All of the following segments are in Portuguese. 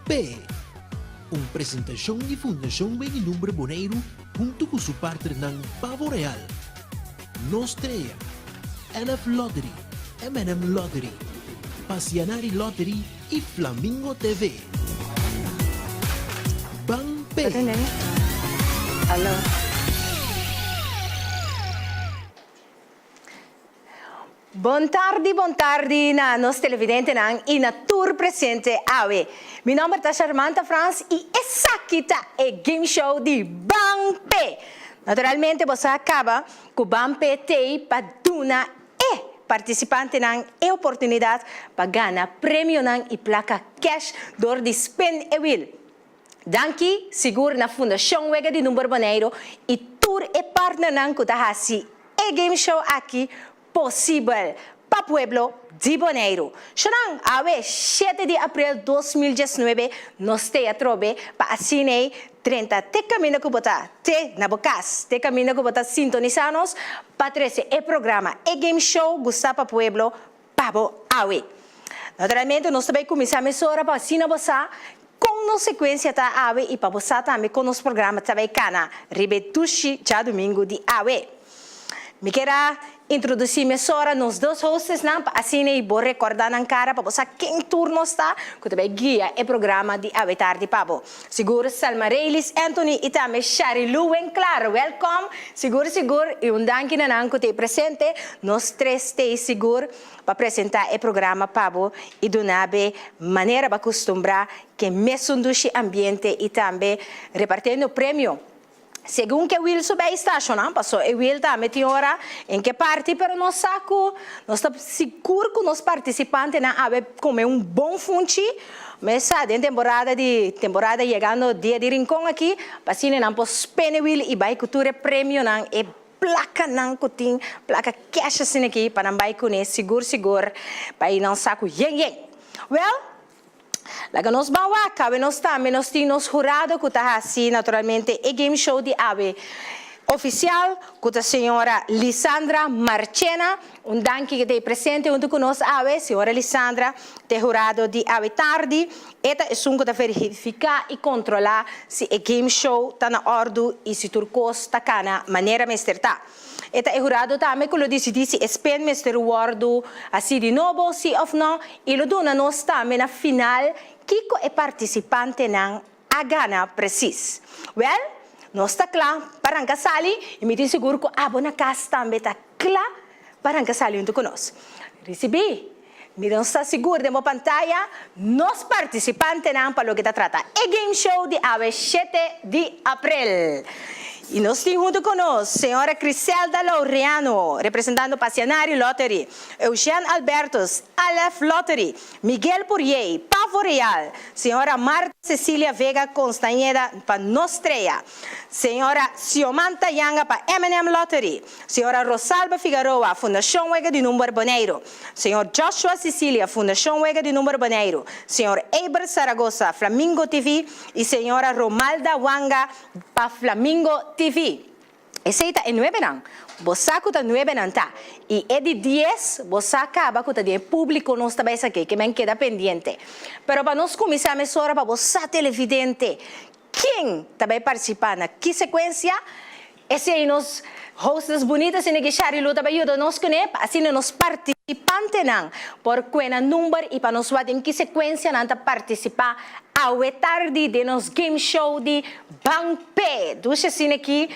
P. Uma apresentação de Fundação Bem Número Boneiro junto com seu partner Pavo Real, Nostrea, LF Lottery, M&M Lottery, Passianari Lottery e Flamingo TV. Bang P. Alô. Buon tardi na nos televidente nang ina tour presente awe. Mi nome é Charmanta France e essa aqui é game show de Bang P. Naturalmente você acaba com Bang P tei para duna e participante nang e oportunidade para ganhar prêmio nang e placa cash door de spin e wheel. Danki seguro na Fundação Wega de Número Boneiro e tour e partner nang kutahasi e game show aqui possível para o pueblo de Boneiro. Chorang, awe 7 de abril de 2019, nos teatro para assinar 30 te caminho que botar te na bocas, te caminho que botar sintonizanos para 13 e programa e game show gusta para o pueblo pabo awe. Naturalmente, nós também começamos a hora para assinar você com na sequência da awe e para você também com os programas também cana ribetushi já domingo de awe. Me quero introduzir minha senhora nos dois hosts, assim eu vou recordar na cara para você quem turno está, que também guia o programa de Ave Tarde Pabo. Seguro Salma Reilis, Anthony e também Shari Luen, claro, welcome. Seguro, e um danke na nanco te presente, nós três te seguro para apresentar o programa Pabo e do nabe maneira para acostumbrar que me sundushi ambiente e também repartindo prêmio. Segundo que o Will soube estacionar, passou o Will também tem hora em que parte, pero nós saco, nós estamos seguros que os participantes na ave comer bom funchi, mas sabe, temporada chegando dia de rincão aqui, assim não posso spend o Will e vai cultura prêmio não e placa não cutin, placa cash assim aqui para não vai conhecer seguro, para ir não saco Well, laga nos bawa, cabe nos também, nós temos jurado que está assim, naturalmente, e game show de ave oficial, com a senhora Lisandra Marchena, danke que está presente junto com nós, ave, senhora Lisandra, te jurado de ave tarde, eta é um que verificar e controlar se o game show está na ordem e se turcos está na maneira mesterta. Eta é jurado também que lo disse spend Mr. Wardo assim de novo, sim ou não, e lo dona nós também na final, Kiko é participante não a gana precis. Well, nós está claro para a sali e me diz seguro que a bona casa também está claro para a sali junto conosco. Recebi, me não está seguro de uma pantalla, nós participantes não para o que está tratando. É game show de ave 7 de abril. E nós temos junto conosco, senhora Criselda Laureano, representando Passianari Lottery, Eugênio Albertos, Aleph Lottery, Miguel Purier, Pavo Real, senhora Marta Cecília Vega Constanheda para Nostrea, senhora Xiomanta Yanga para M&M Lottery, senhora Rosalba Figueroa, Fundação Wega de Número Boneiro, senhor Joshua Cecília, Fundação Wega de Número Boneiro, senhor Eiber Saragossa, Flamingo TV e senhora Romalda Wanga para Flamingo TV. Esse é 9 anos. Você está 9 anos. E é de 10, você acaba com o público não está aqui, que me queda pendente. Mas para nós começar a hora para você televidente, quem também participar na que sequência, esse é nos hosts bonitas e que Shari Luta para ajudar nós com ele, assim nos participantes não, por qual número e para nós ver em que sequência não participar ao tarde de nos game show de Bang P. Duas assim aqui,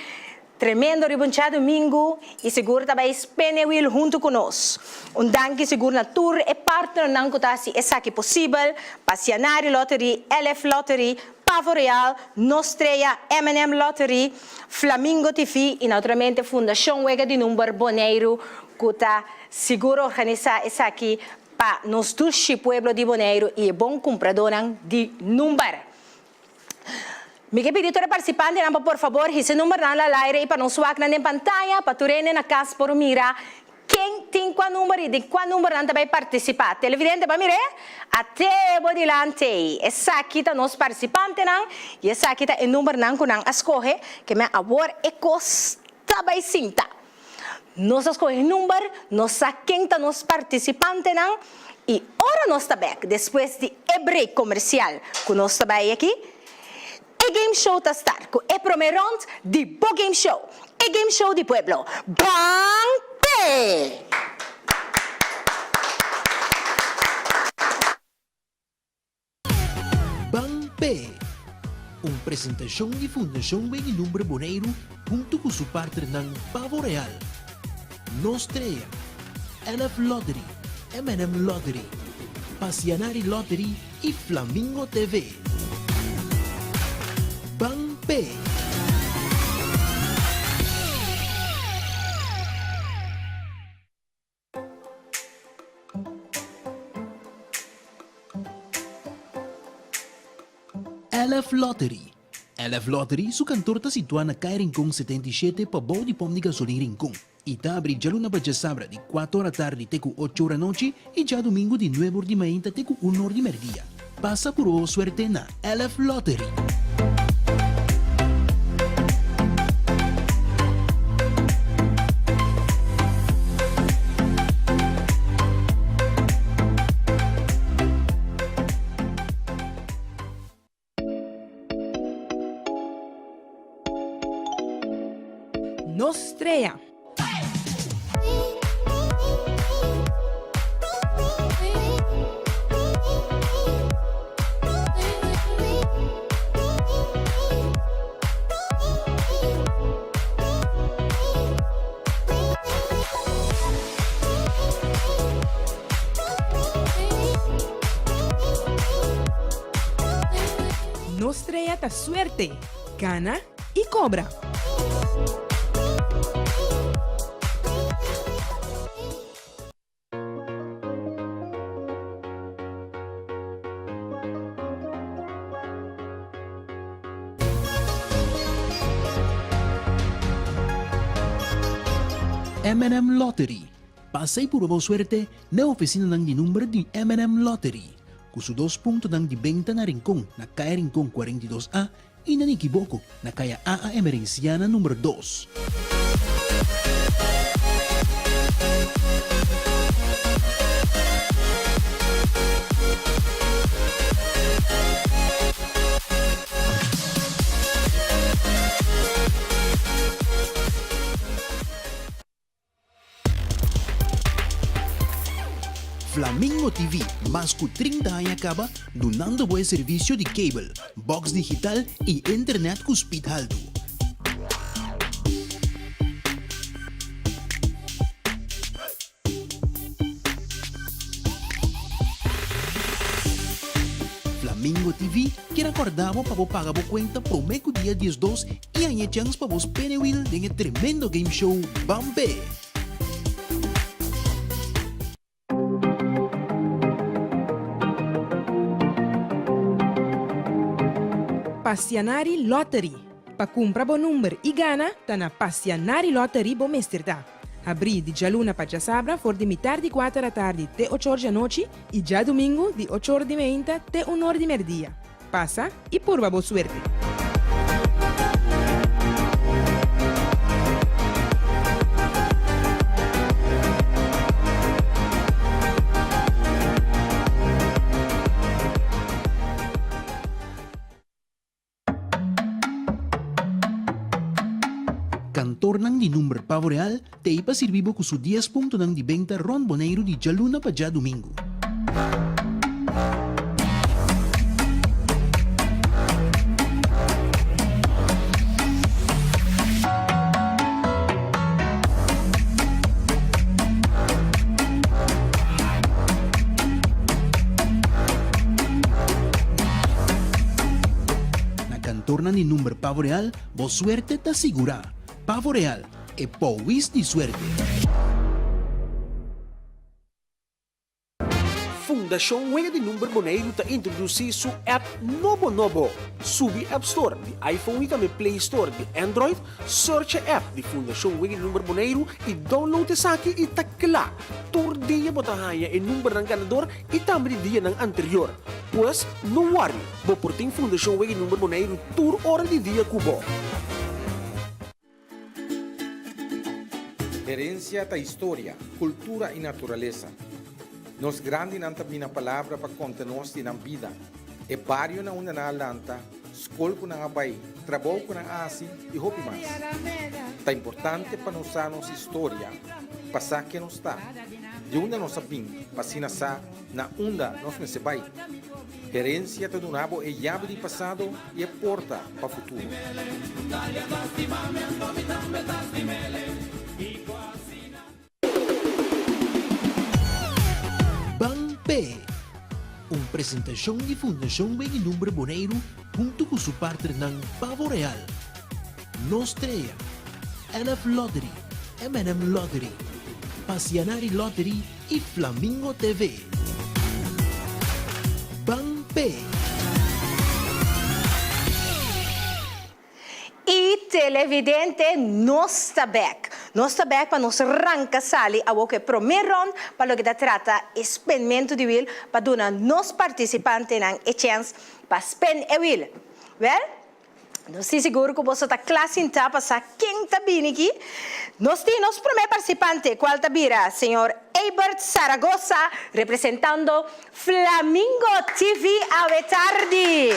tremendo ribonchado domingo e seguro também spend will junto conosco. Danke seguro na tour e partner não que assim é aqui possível, Passianari Lottery, LF Lottery, Pavo Real, Nostrea, M&M Lottery, Flamingo TV e naturalmente Fundação Wega de Número Boneiro, que está seguro organizar essa aqui para nos dois pueblo de Boneiro e bom comprador de número. Me que pedir para participante, por favor, esse número na live e para não suar na pantalla, para turene na casa por mirar quem tem qual número e de qual número não vai participar. Televidente, para mirar, até o dilante. Essa aqui está nos participantes, e essa aqui está o número que não escolhe, que me agora é costa vai cinta. Nós escolhemos o número, nós quem está nos participantes, E ora nós está back, depois de break comercial, que nós está bem aqui, e game show está start, com o primeiro round de Bo Game Show, e game show de Pueblo, Bang! Bang P, uma apresentação de Fundação Bem Número Boneiro junto com seu partner ng Pavo Real, Nostrea, LF Lottery, M&M Lottery, Passianari Lottery e Flamingo TV. Bang P. LF Lottery. LF Lottery, su cantor está situado na Caia Rincón 77 para Bau de Pom de Gasolina Rincón. E está abrindo já luna para sabra de 4 horas da tarde até 8 horas da noite e já domingo de 9 horas de manhã até 1 hora de meio-dia. Passa por boa suerte na LF Lottery. Nostrea. Nostrea ta suerte, gana y cobra. M&M Lottery. Passei por boa suerte na oficina ng número de M&M Lottery. Kuso 2 puntos ng dibenta na Rincón, na Caia Rincón 42A e na Nikiboko, na Caia AA Emerenciana número 2. Flamingo TV, mais com 30 anos acaba, donando bom serviço de cable, box digital e internet com speed alto. Flamingo TV quer acordar para pagar a conta por meio dia 12 e a chance para vos penewil de tremendo game show Bambe. Passianari Lottery. Pa compra bo numero e gana, ta na Passianari Lottery bo mesterta. Abri di già luna pa già sabra, for di mitar di 4 da tardi te 8 ore a noci, e già domingo di 8 ore di menta te 1 ora di merdia. Passa e purva bo suerte. Cantor ng di number Pavo Real, te ipa sirvibo com su 10 puntos ng di benta Ron Boneiro di Jaluna pa ja domingo. Na cantor ng di number Pavo Real, bo suerte ta segura. Pavo Real e Powis di suerte. Fundação Wega de Número Boneiro está introduzindo su app Nobo. Subi App Store de iPhone e também Play Store de Android. Search a app de Fundação Wega de Número Boneiro e download essa aqui e takla. Tur dia botahaya e número ng ganador e também dia ng anterior. Pues, não worry, bo por tem Fundação Wega de Número Boneiro tur hora de dia kubo. Herencia da historia, cultura y naturaleza. Nos grandi nanta bina palavra para conta nos na vida. E barrio na una na lanta, skol ko na abay, trabaho ko na asi, e hopi mas. Ta importante para nos nossa história, passar que nos está. De onde nós sabim, pasina sa, na onda nós nesebay. Herência do nabo é chave de passado e é porta para o futuro. Bangpe, uma apresentação de Fundação Bem Número Boneiro junto com seu partner ng Pavo Real, Nostrea, NF Lottery, M&M Lottery, Passianari Lottery e Flamingo TV. Bangpe. E televidente, nós está back. Nós está back para nos arrancar sali a o que primeiro round para o que trata experimento de will para dar nos participantes a chance para spend a will. Well, não sei seguro que você está classe em tapa sa quem está bem aqui. Nós temos primeiro participante, qual está bira, senhor Eibert Zaragoza, representando Flamingo TV a tarde.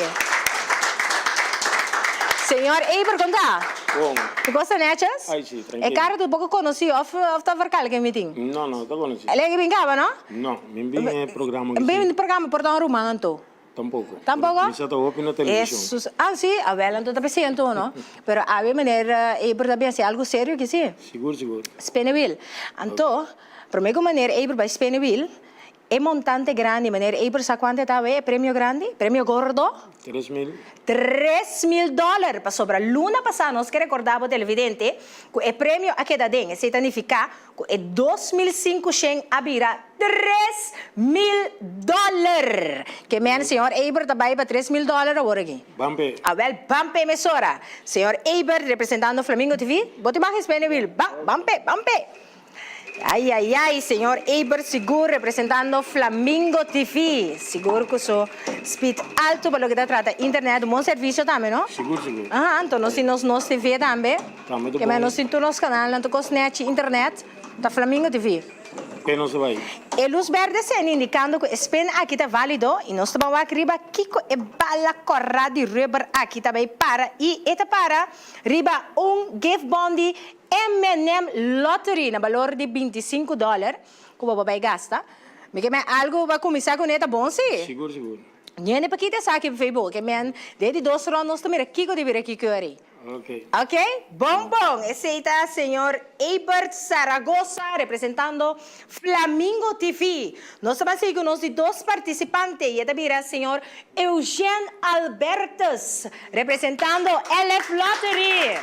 Senhor Eibert, conta. Bom. Tu gosta de nechas? Ai, sim, tranquilo. É cara, tu pouco conheci, ou tá vercal que meeting? Não, não, tá bom. Ele é que brincava, não? Não, me programa. Bem no programa por dar rumang to. Tampouco. Tampouco? Me está ouvindo na televisão. Ah, sim, a vela não está presente, não? Pero a ver, maneira, Eibert também é algo sério que sim? Seguro, seguro. Spinning Então, para mim, maneira, Eibert vai spinning é montante grande, maneira, Eibert sabe quanto é prêmio grande? Prêmio gordo? 3.000. $3.000 para sobra. Luna passada, nós que recordava o televidente, que o prêmio aqui da DEN, significa que é 2.500 a vira $3.000. Que men, senhor Eibert, vai para $3.000 agora aqui. Bampe. A ver, Bampe emissora. Senhor Eibert, representando Flamingo TV, bote mais disponível. Bampe. Ai, senhor Eibert seguro representando Flamingo TV. Seguro que o speed alto para o que trata internet, bom serviço também, não? Seguro, seguro. Então nós TV também. Também que nós temos nosso canal, não temos internet da Flamingo TV. Que não se vai. E luz verde se indicando que o spin aqui está válido e nós estamos aqui Kiko e bala corra de rubber aqui também para e eta para riba gift bondi M&M Lottery na valor de $25 que o babai gasta. Me que algo vai começar com eta bom sim. Seguro, seguro. Niente pa kita sa akin Facebook que men de 2 rounds também Kiko de vir aqui curry. Ok. Ok? Bom. Esse está senhor Eibert Zaragoza, representando Flamingo TV. Nós estamos com os dois participantes. E também o senhor Eugênio Albertos, representando LF Lottery.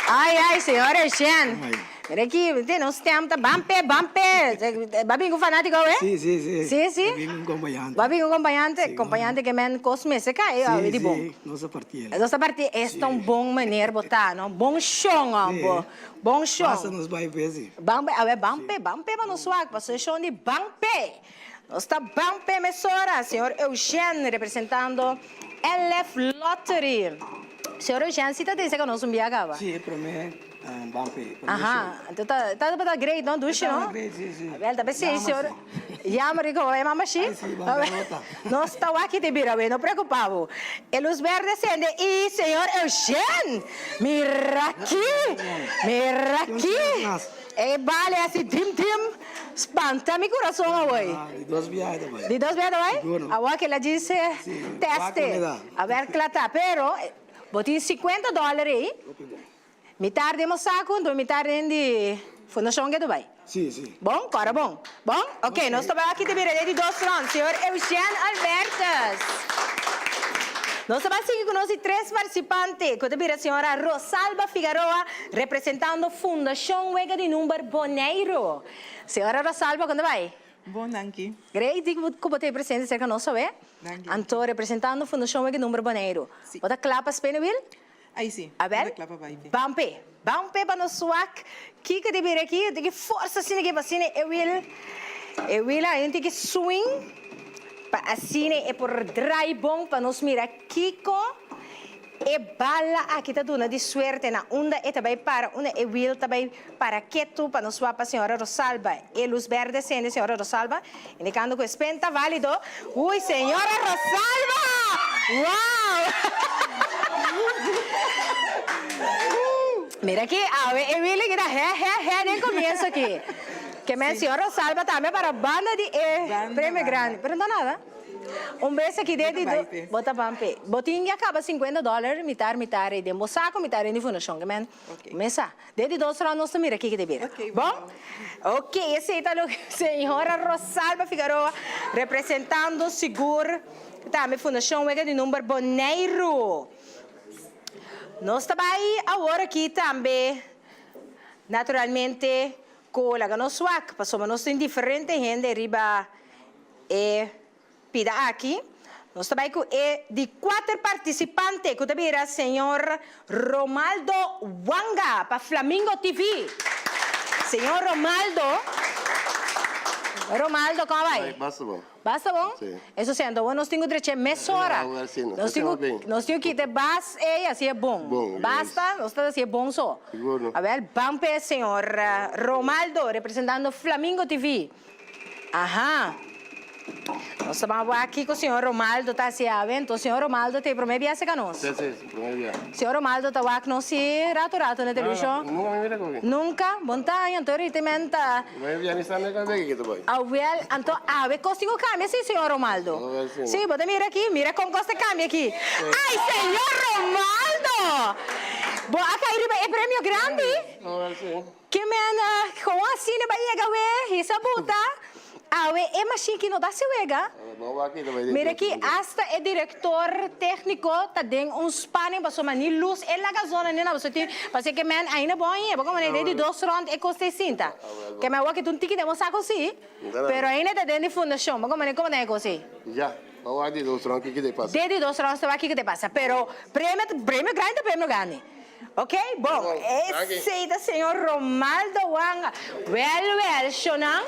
Ai, senhor Eugênio. Mira aqui, nós temos Bampe. Babi com fanático, é? Sim. Babi com acompanhante que men cosme se cai, é de bom. Sim, nossa partida. Nossa partida é tão bom maneira botar, não? Bom chão, bom chão. Passa-nos bem vezes. Bampe, para nós suar, para o chão de Bampe. Nós está Bampe emissora, senhor Eugênio, representando LF Lottery. Senhor Eugênio, você está dizendo que nós não viajava? Sim, para mim, Bampe. Então tá great, não? Duche, não? Sim. Well, tá bem, senhor. Yama, Rico, é mamachi? Nós estamos aqui de bira, não preocupado. E luz verde acende. E, senhor Eugênio, mira aqui. E vale assim, tim, espanta meu coração, ué. De 2 viagens, vai. De 2 viagens, ué? Agora que ela disse, teste. A ver, que lá tá, pero, botei $50 aí. Metade de saco, metade de fundação que tu vai. Sim. Bom, cara, bom. Ok, nós estamos aqui de de 2 rounds, senhor Eugênio Albertos. Nós estamos aqui com os 3 participantes, que também a senhora Rosalba Figueroa, representando Fundação Wega de Número Boneiro. Senhora Rosalba, quando vai? Bom, danke. Great, que você presente cerca nosso, é? Então, representando Fundação Wega de Número Boneiro. Você clapa Speneville? Aí sim. Abel? Bampe para nós suak. Kika de vir aqui, tem que força assim que vacina. Eu will a gente que swing para assim é por dry bom para nós mirar Kiko E bala aqui tá dando de suerte na onda e também para uma e will também para quieto para nos a senhora Rosalba e luz verde sendo senhora Rosalba indicando que espenta válido. Ui, senhora Rosalba! Uau! Mira aqui, e will que dá nem começo aqui. Que minha senhora Rosalba também para banda de prêmio grande. Pero não nada. Beijo aqui dentro do bota bampe. Botinha acaba $50, mitar de moçaco, mitar de fundação, men. Começa. Desde 2 anos nós mira aqui que deve. Bom? Ok, esse é o senhora Rosalba Figueroa representando seguro também fundação Wega de número Boneiro. Nós também agora aqui também naturalmente com a nossa swag, passamos nós tem diferente gente riba e pida aqui. Nós também com de 4 participantes, que também era o senhor Romaldo Wanga, para Flamingo TV. Senhor Romaldo, como vai? Basta bom. Basta bom? Sim. Isso sendo, nós temos que meia hora. Nós temos que ter basta e assim é bom. Basta, nós temos que ser bom só. Seguro. A ver, vamos para o senhor Romaldo, representando Flamingo TV. Aham. Nós estamos aqui com o senhor Romaldo, tá se avendo. O senhor Romaldo tem primeira viagem com nós. Sim, primeira viagem. O senhor Romaldo está aqui não se rato na televisão? Nunca me mira comigo. Nunca? Montanha, então ritamente. Primeira viagem está na casa aqui também. Então, consigo câmbio, sim, senhor Romaldo? Sim, bota mira aqui, mira como gosta de câmbio aqui. Ai, senhor Romaldo! Bom, aqui é prêmio grande? Que mena, como assim, vai chegar, isso é buta? É machine que não dá se wega. Mira aqui, hasta o diretor técnico tá dando uns panes para somar nem luz e la gasona nem nada. Porque que man ainda bom é, porque man de 2 rounds e custa 60. Que man que tu não tem que demonstrar assim, pero ainda tá dando fundação, porque man como é assim? Já, vamos de 2 rounds que te passa. De 2 rounds tá aqui que te passa, pero prêmio grande. Ok, bom, esse é o senhor Romaldo Wanga. Well, Shonan.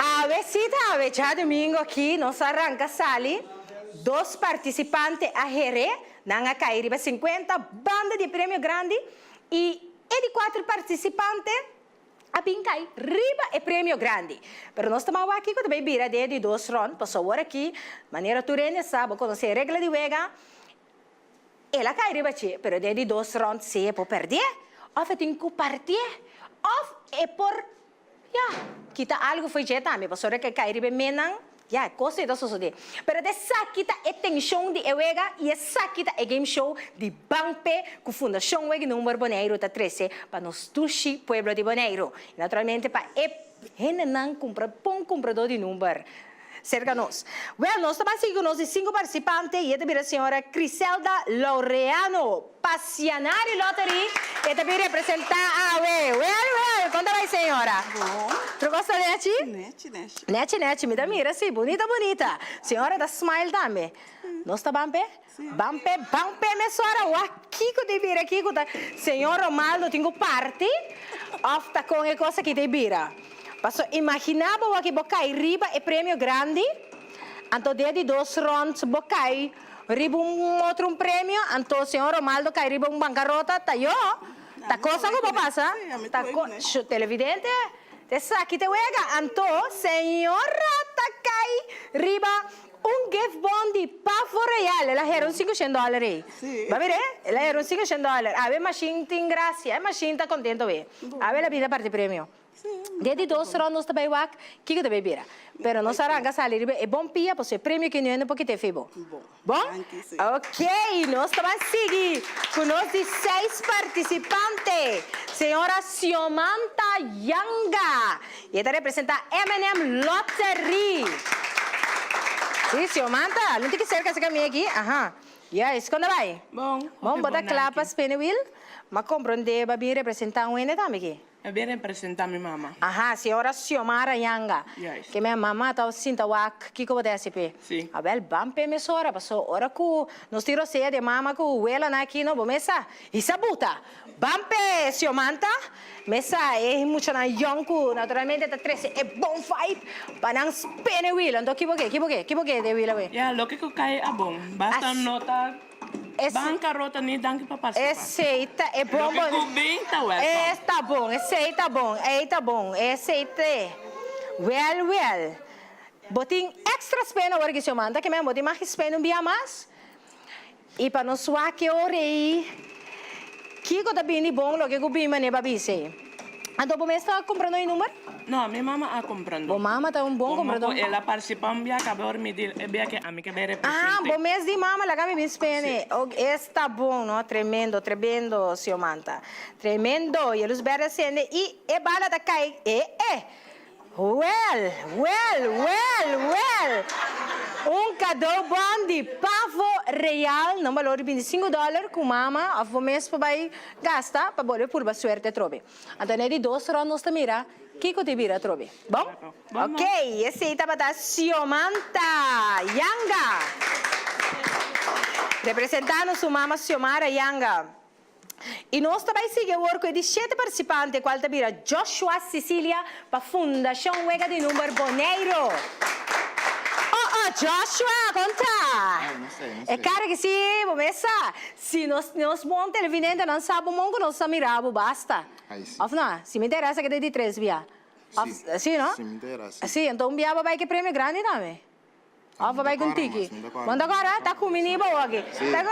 A ver, já domingo aqui, nós arranca sali, 2 participantes a Jerez, nanga cairiba 50, banda de prêmio grande, e de 4 participantes a Pincai, riba e prêmio grande. Pero nós estamos aqui com também vira de 2 rounds, passou aqui, maneira turene, sabe, conhecer a regra de wega, ela cai riba, pero de 2 rounds se é por perder, ou tem que partir, ou é por kita algo foi já também, pastor que cai ribe menang, coisa da sociedade. Pero dessa kita é tensão de ewega e essa kita é game show de Bampe com Fundação Wega número Boneiro tá 13 para nos tushi pueblo de Boneiro. Naturalmente para não comprador de número. Cerca nós. Well, nós estamos aqui com nós 5 participantes e também a senhora Criselda Laureano, Passianari Lottery, e também representa a Well, conta vai, senhora. Bom. Tu gosta de Nete, me dá mira, sim, bonita. Senhora da Smile também. Nós está Bampe? Bampe, minha senhora, o aqui que te vira aqui, senhor Romaldo, tenho parte, ofta com a coisa que te vira. Passo imaginava que bocai riba e prêmio grande, então de 2 rounds bocai riba outro prêmio, então o senhor Romaldo cai riba bancarrota, tá eu, tá coisa que passa, tá televidente, essa aqui te wega, então senhora tá cai riba gift bond Pavo Real, ela era $500. Sì. Va bene? Ela era $500. A ver, machine tem graça, a machine tá contento, ve. A ver, la vida parte premio. Desde 2 rounds também o que também vira. Pero não saranga salir é bom pia, porque prêmio que não é porque te fez bom. Bom? Ok, nós estamos seguindo com nós 16 participantes. Senhora Xiomanta Yanga. E ela representa M&M Lottery. Sim, Xiomanta, não tem que ser que você aqui. Aham. Yes, quando vai? Bom. Bom, bota clapas, penewil. Mas compreende, babi representar um ene também aqui. É bem representar minha mamãe. Aha, senhora Xiomara Yanga. Yes. Que minha mamãe está sinta wak, que como desse pe. Sim. Abel, bampe me sora, passou hora que nos tiro ceia de mama que o ela na aqui no bomesa. E sabuta. Bampe, Siomanta. Mesa é muito na yonku, naturalmente tá 13 é bom vibe. Panang spin wheel, então que de wheel away. Ya, lo que cai é bom. Basta nota bancarrota nem danke para participar. Esse é bom. Lo que bem tá welcome. Está bom, esse tá bom. Esse well. Botin extra spin agora que Siomanta, que mesmo botin mais spin dia mais. E para não suar que orei. Kiko tá bem bom, lo que eu bem mané babise. Então, você está comprando o número? Não, minha mama está comprando. Bom, mama tá bom comprador. Ela participa um dia, acabou de me dizer, que a minha vai representar. Bom mês de mama, lá me spene. Está bom, não? Tremendo, Siomanta. Tremendo. E eles verem sendo e bala da cai. Well. Cadeau bom de pavo real, não valor de $25 com mama, a mês para vai gastar para bolir por suerte trobe. Então é de 2 horas nós mira, que te vira trobe. Bom? Ok, esse aí tá para Siomanta Yanga. Representando sua mama Xiomara Yanga. E nós também seguimos o work de 7 participantes, qual te vira Joshua Cecília para Fundação Wega de Número Boneiro. Joshua, conta! Não sei. É cara que sim, começa. Se nós bom televidente não sabe o mongo, nós miramos, basta. Aí sim. Não, se me interessa que é de 3 via. Sim, não? Se me interessa. Sim, então via vai que prêmio grande também. Vai com tiki. Manda agora, tá com menino aqui. Tá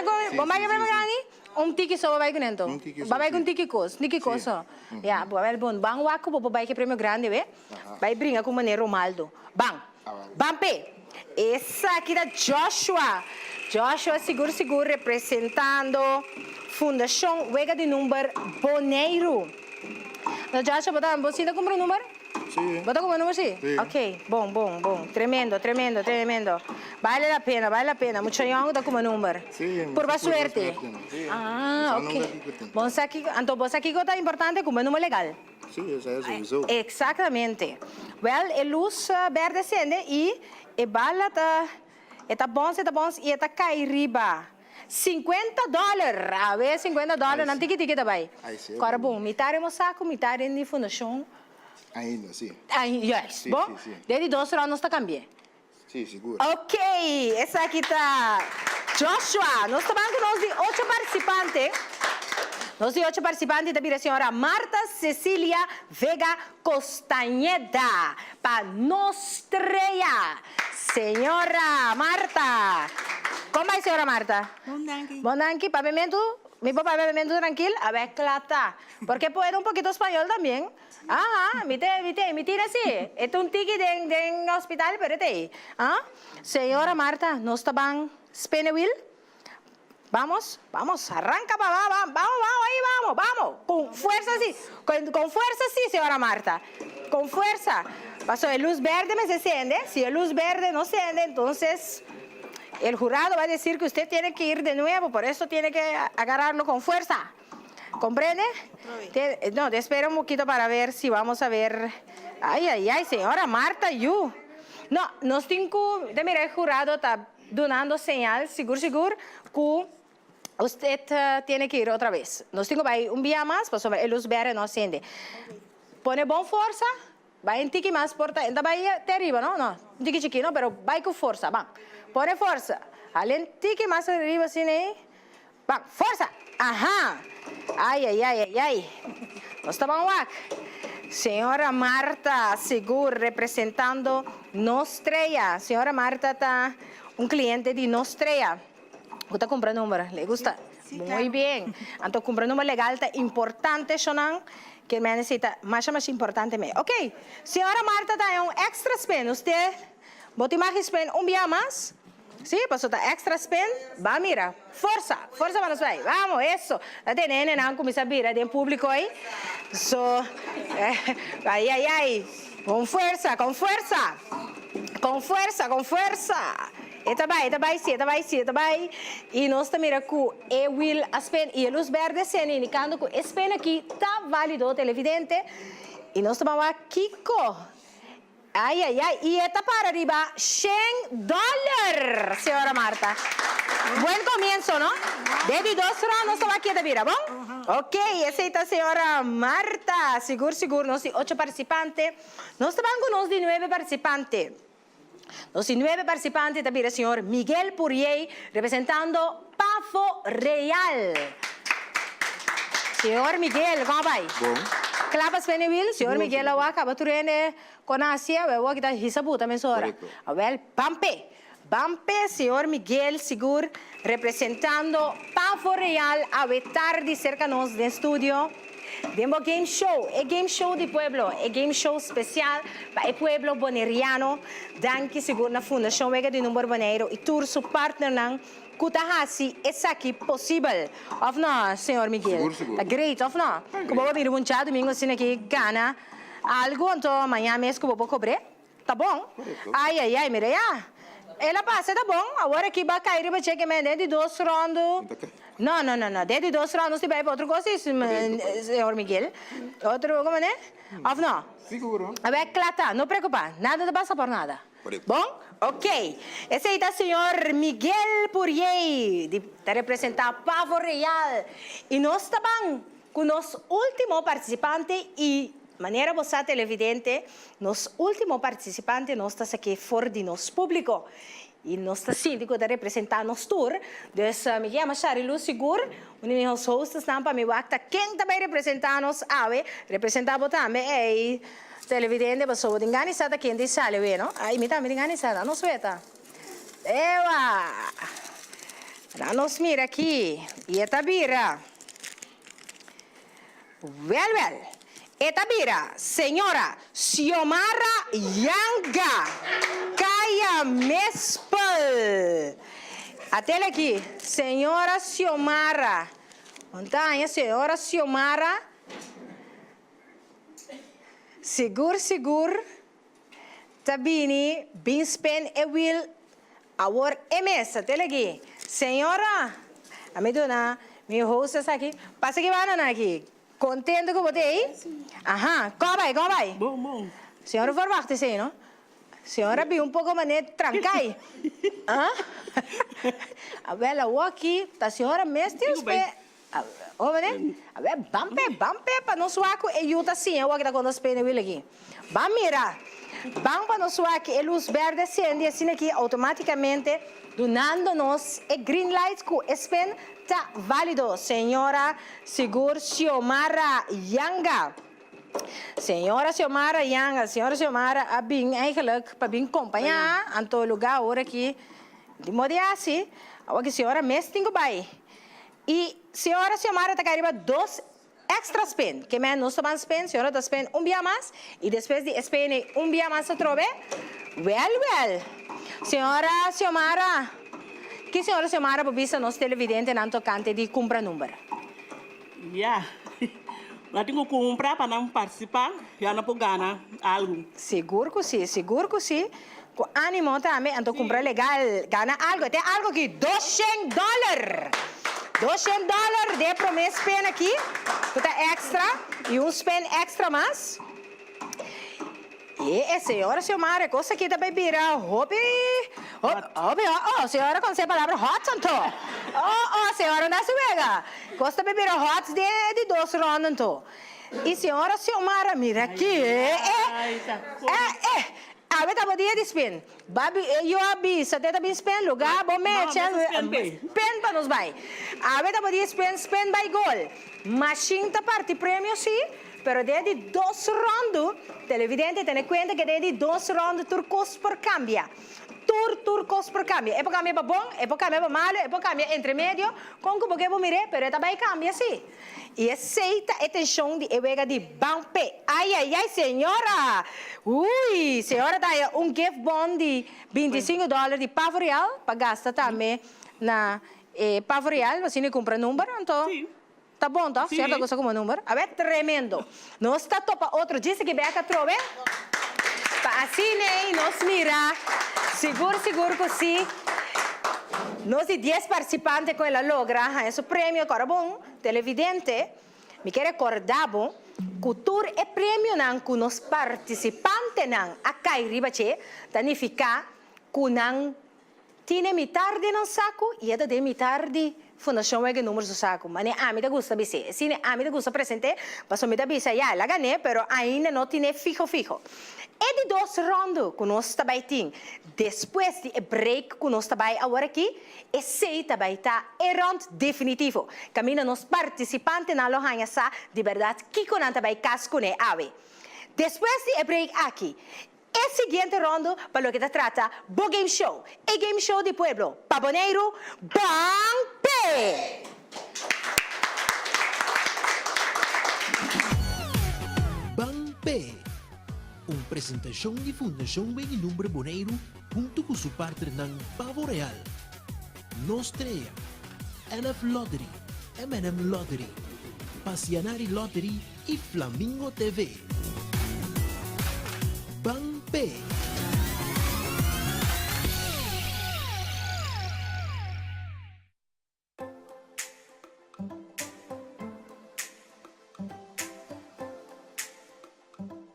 com, vai que prêmio grande? Tiki só vai com então. Vai com tiki cos, só. Ya, vai bom, bang waku vai que prêmio grande, vê? Vai brincar com maneiro Romaldo. Bang. Bampe. Essa aqui da Joshua. Joshua seguro representando Fundação Wega de Número Boneiro. Joshua, você ainda comprou o número? Sim. Bota como número, sim? Ok, bom. Tremendo. Vale a pena. Muito young da como número. Sim. Por boa suerte. Sim. Ok. Bom, então você aqui é importante como número legal. Sim, essa é a solução. Exatamente. Well, a luz verde acende e a bala está bom e está cai riba. $50. A ver, $50 não tiki também. Agora, bom, metade é saco, metade é de fundação. Ainda, sim. Yes. Sim, Bom, sim. desde 2 horas nós está cambiando. Sim, seguro. Ok, essa aqui está Joshua. Nós estamos com de 8 participantes. Nós de 8 participantes da a senhora Marta Cecília Vega Costanheda para Nostreia. Senhora Marta. Como vai, senhora Marta? Bom danke. Pavimento? Mi papá pavimento tranquilo? A ver, claro. Porque puedo un poquito español también. Me tira así. Es un ticket de hospital, pero Señora Marta, ¿no está bien? Spinewheel? Vamos, arranca para vamos. Con fuerza sí. Con fuerza sí, señora Marta. Con fuerza. Pasó el luz verde, me se enciende. Si el luz verde no se enciende, entonces el jurado va a decir que usted tiene que ir de nuevo, por eso tiene que agarrarlo con fuerza. ¿Comprende? No, te espero un poquito para ver si vamos a ver. Ay, señora Marta, No, nós tenho, mira, el jurado está dando señal, seguro, que usted tiene que ir otra vez. Nós tenho un día más, pues el luz verde no enciende. Pone bom fuerza, vai un tique más, ainda vai até arriba, ¿no? No, un tique chiquito, pero vai con fuerza, va. Pone fuerza, un tique más arriba, así, va, fuerza, ajá. Ay. Nós estamos lá. Senhora Marta Seguro, representando Nostreia. Senhora Marta está cliente de Nostreia. ¿Está comprando un número? ¿Le gusta? Sí, muy claro. Bien. Entonces, comprando un número legal está importante, Shonan, que me necesita más importante. Ok. Senhora Marta está un extra spin. ¿Usted bota más spin un día más? Sí, pues está extra spin. Va, mira. Fuerza para nosotros. Vamos, eso. La tenene, no, como se mira, de público ahí. Ay. Con fuerza. Eta vai. E nós também com o will spin e a luz verde sendo indicando que spin aqui está válido televidente. E nós estamos aqui com Ay. Y esta para arriba, $100, señora Marta. Buen comienzo, ¿no? Desde 2 horas no estaba aquí de mira, ¿bon? Ok, aceita a senhora Marta. Seguro, nós temos 8 participantes. Nós estamos com nós de 9 participantes. Nós temos 9 participantes, também o senhor Miguel Purier, representando Pavo Real. Senhor Miguel, como vai? Bom. Clapas penewil, senhor Miguel awa acaba turene con Asia, we kita hisabu também sora. Well, Bampe, senhor Miguel Sigur, representando Pavo Real, a tarde cerca nós do estúdio. Demo game show, é game show de pueblo, é game show especial para o pueblo boneriano. Danke Sigur na Fundação Wega de Número Boneiro e tour su partner nang Kutahasi, essa aqui possível. Of não, senhor Miguel? Seguro. Tá great, of não? Como eu vou vir domingo assim aqui, gana. Algo, então amanhã mesmo que eu vou cobrir? Tá bom? Ai, mira já. Ela passa, tá bom. Agora aqui vai cair para chegar dentro de 2 rounds. Não. Dentro de 2 rounds você vai para outra coisa, senhor Miguel. Outro, como é? Of não? Seguro. A ver, claro, não preocupa. Nada te passa por nada. Bom? Ok. Esse aí está o senhor Miguel Purier, de representar Pavo Real. E nós estamos com o nosso último participante e maneira você televidente, nosso último participante nós estamos aqui fora de nosso público. E nós estamos síndico de representar nosso tour. Então, me chamo Sharilu Sigur, um dos meus hosts para me wakta quem também representa nos ave, representava também é televidente, mas sou organizada quem diz sale, vendo? Aí me também organizada, não sueta. Ewa! Nos mira aqui, e esta bira. Well. Esta bira, senhora Xiomara Yanga, Caia Mespel. Até aqui, senhora Xiomara. Montanha, senhora Xiomara. Sigur. Tabini, Binspen e Will. Our MS, até aqui. Senhora, a me dona, meu host está aqui. Passa aqui, banana aqui. Contente com você aí? Aham, como vai? Bom. Senhora, verwacht sei, não? Senhora, vi um pouco maneiro, trancai. Hã? A bela aqui, a senhora mestre, o mané? A ver, bampe, para não suar com e yuta sim, eu aqui da quando as pena will aqui. Bam mira. Bam para não suar que a luz verde acende assim aqui automaticamente, donando-nos e green light com espen tá válido, senhora Sigur Xiomara Yanga. Senhora Xiomara Yanga, senhora Xiomara, a bem eigenlijk para bem acompanhar em todo lugar agora aqui de modo assim, agora senhora mestre vai. E senhora Xiomara está cariba 2 extra spin, que men não estamos spin, senhora está spin dia mais e depois de spin dia mais se trove. Well. Senhora Xiomara, que senhora Xiomara provisa nos televidente não tocante de compra número? Lá tenho que comprar para não participar, já não vou ganhar algo. Seguro que sim. Com ânimo também, então comprar legal, ganha algo, até algo que $200. $200 de promessa pen aqui, que tá extra, e um pen extra mais. E a senhora Xiomara, coisa aqui também vira hobby, senhora com essa palavra hot, então. Senhora não se vega. Coisa também vira hot de 2 rounds, então. E senhora Xiomara, mira aqui, a ver, tá dia de spin. Babi, eu abi, sa teta bin spin, lugar, bom match, spin para nos vai. A ver, tá dia spin by goal. Machine tá parte prêmio sim, pero desde 2 rounds, televidente tem conta que desde 2 rounds turcos por cambia. Turcos por cambia. É para cambiar para bom, é para cambiar para malo, é para cambiar entre medio, com que porque vou mirar, pero também cambia sim. E aceita atenção de evega de Bampe. Ai, senhora! Ui, senhora dá gift bond de $25 de Pavo Real, para gastar também na Pavo Real, você não compra número, então... Sim. Tá bom, tá? Sim. Certo, gosta como número? A ver, tremendo. Nós está topa outro, disse que Beca trove. Assim, né? Nós mira. Seguro que sim. Nós de 10 participantes com ela logra esse prêmio, agora bom, televidente, me quer recordar, bom, que o tour é prêmio não, que os participantes não, a cair ribache, significa que não tinha metade no saco e é de metade Fundação Wege número saco, mas a mim te gusta bise. Se a mim te gusta presente, passo me da bisa ya la gané, pero ainda não tiene fijo. E de 2 rondas que nós também tem. Depois de break que nós também agora aqui, e 6 também tá é round definitivo. Camina nos participantes na loja sa de verdade que com também casco ne ave. Depois de break aqui, e seguinte ronda para lo que te trata, Bo Game Show, e Game Show de Pueblo, Pavoneiro, Bampe! Bampe, uma apresentação de Fundação Wege Número Boneiro junto com seu partner Pavo Real, Nostrea, LF Lottery, M&M Lottery, Passianari Lottery e Flamingo TV. Bampe.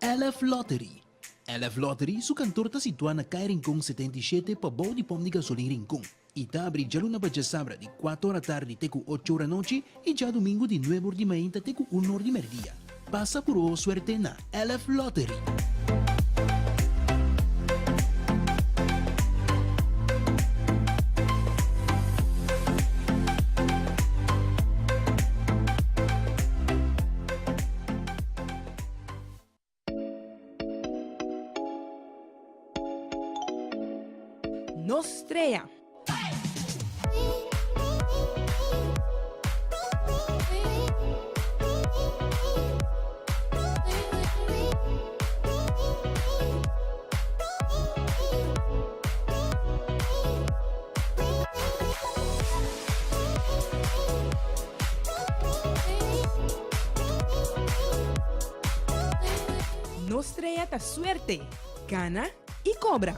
LF Lottery. LF Lottery, su cantor está situado na Caia Rincón 77 para bom de pom de gasolina Rincón. E está abrindo já na Baja Sabra de 4 horas da tarde até 8 horas da noite e já domingo de 9 horas de manhã até 1 hora de meio-dia. Passa por o suerte na LF Lottery. Nostrea. Nostrea ta suerte, gana y cobra.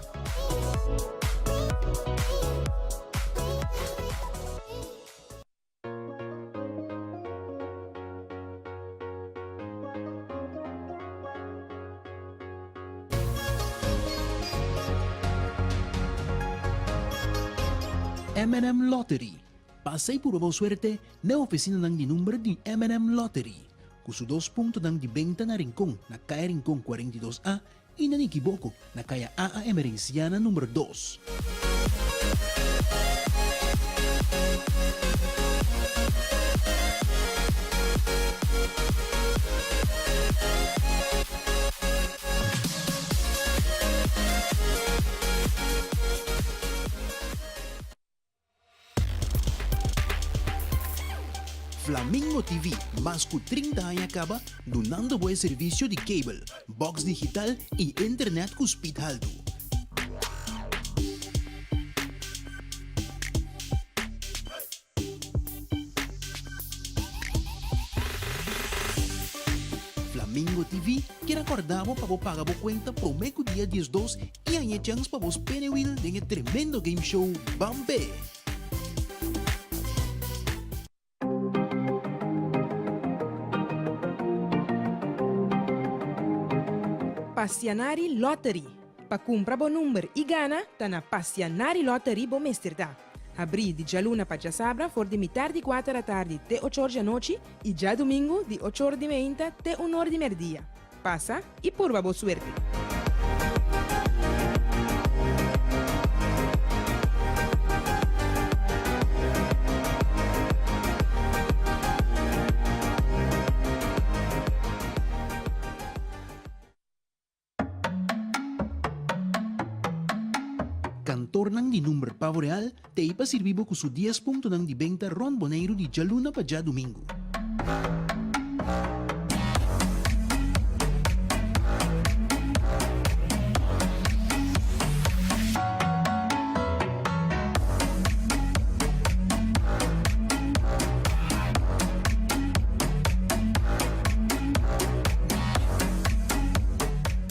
M&M Lottery. Passei por boa suerte na oficina de número de M&M Lottery. Com os 2 pontos de venta na Rincón, na Caia Rincón 42A e na Niquiboco, na Caia AA Emerenciana número 2. Flamingo TV, mais com 30 anos acaba, donando bom serviço de cable, box digital e internet com speed alto. Flamingo TV quer acordar para pagar a conta por meio dia 12 e aí chance para vos penewil de um tremendo game show Bampe. Passianari Lottery. Pa compra bom número e gana, tá na Passianari Lottery Bomesterdá. Abri de Jaluna para Sabra, for de metade de 4 da tarde até 8 horas da noite e já domingo de 8 horas de manhã até 1 hora de meio-dia. Passa e por boa suerte. Cantor nang di número Pavo Real, te ipa sirvibo com su 10 pontos nang di venta Ron Boneiro de Jaluna para já domingo.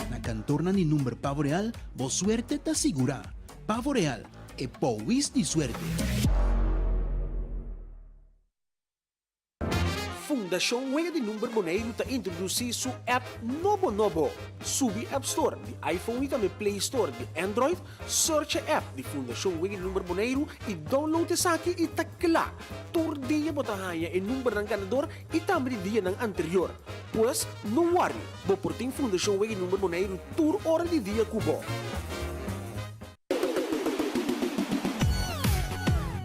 Na cantor nang di número Pavo Real, boa suerte te assegura. Pavo Real e Powis de suerte. Fundação Fundação Wega de Número Boneiro está introduzindo su app Nobo. Subi App Store de iPhone e também Play Store de Android. Search a app de Fundação Wega de Número Boneiro e download essa aqui e tá lá. Tur dia botahanha e número ng ganador e também dia ng anterior. Pues, não worry, bo por tem Fundação Wega de Número Boneiro tur hora de dia kubo.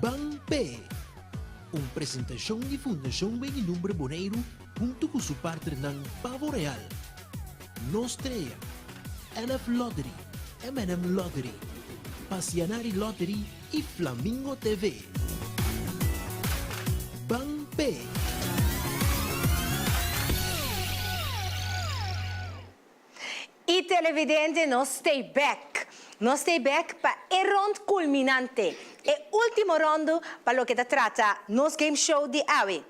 Bangpe, uma apresentação de Fundação Wega de Número Boneiro junto com seu partner ng Pavo Real, Nostrea, LF Lottery, M&M Lottery, Passianari Lottery e Flamingo TV. Bangpe. E televidente, nós stay back. Nós stay back para el round culminante. E último round para lo que trata nos game show de hoy.